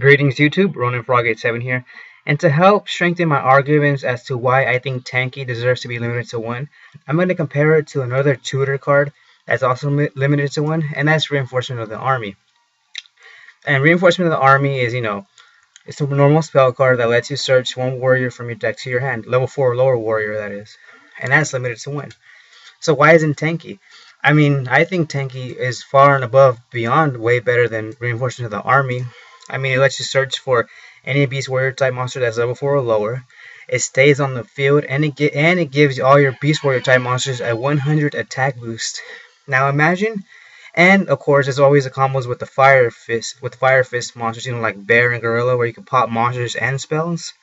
Greetings YouTube, Ronin Frog87 here, and to help strengthen my arguments as to why I think Tenki deserves to be limited to 1, I'm going to compare it to another tutor card that's also limited to 1, and that's Reinforcement of the Army. And Reinforcement of the Army is, it's a normal spell card that lets you search one warrior from your deck to your hand, level 4 or lower warrior that is, and that's limited to 1. So why isn't Tenki? I mean, I think Tenki is far and above, beyond, way better than Reinforcement of the Army. I mean, it lets you search for any Beast Warrior type monster that's level 4 or lower. It stays on the field, and it gives all your Beast Warrior type monsters a 100 attack boost. Now imagine, and of course, there's always the combos with the Fire Fist monsters, like Bear and Gorilla, where you can pop monsters and spells.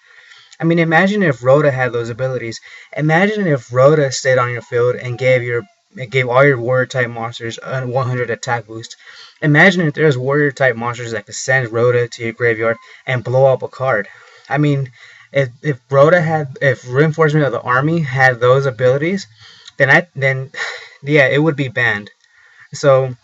I mean, imagine if Rhoda had those abilities. Imagine if Rhoda stayed on your field and gave all your warrior type monsters a 100 attack boost. Imagine if there's warrior type monsters that could send Rhoda to your graveyard and blow up a card. I mean, if Reinforcement of the Army had those abilities, then yeah, it would be banned. So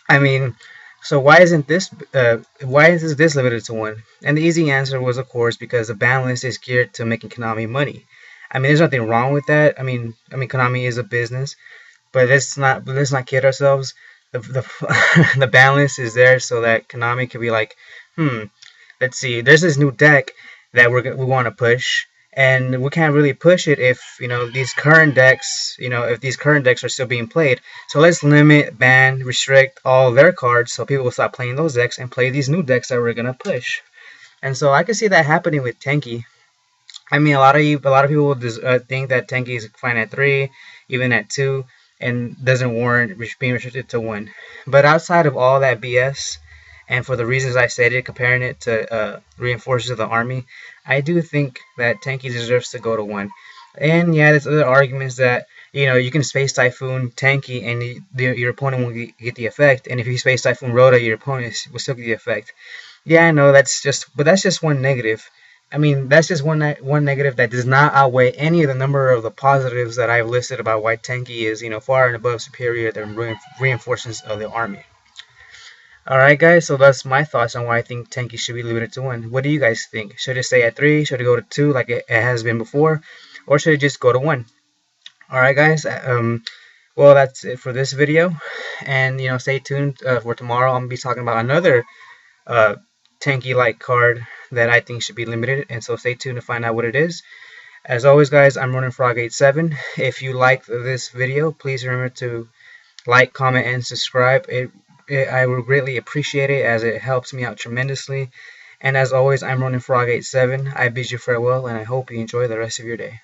I mean, so why isn't this limited to 1? And the easy answer was, of course, because the ban list is geared to making Konami money. I mean, there's nothing wrong with that. I mean, Konami is a business, but let's not kid ourselves. The ban list is there so that Konami could be like, let's see, there's this new deck that we want to push, and we can't really push it if these current decks are still being played. So let's limit, ban, restrict all their cards so people will stop playing those decks and play these new decks that we're gonna push. And so I can see that happening with Tenki. I mean, a lot of people will think that Tenki is fine at 3, even at 2, and doesn't warrant being restricted to 1. But outside of all that BS, and for the reasons I stated, comparing it to Reinforcements of the Army, I do think that Tenki deserves to go to 1. And yeah, there's other arguments that you can Space Typhoon Tenki and your opponent will get the effect, and if you Space Typhoon Rhoda, your opponent will still get the effect. Yeah, I know that's just one negative. I mean, that's just one negative that does not outweigh any of the number of the positives that I've listed about why Tenki is far and above superior than Reinforcements of the Army. Alright guys, so that's my thoughts on why I think Tenki should be limited to 1. What do you guys think? Should it stay at 3? Should it go to 2 like it has been before? Or should it just go to 1? Alright guys, well that's it for this video. And stay tuned for tomorrow. I'm going to be talking about another Tenki-like card that I think should be limited. And so stay tuned to find out what it is. As always guys, I'm Ronin Frog87. If you liked this video, please remember to like, comment, and subscribe. I would greatly appreciate it, as it helps me out tremendously. And as always, I'm Ronin Frog87. I bid you farewell, and I hope you enjoy the rest of your day.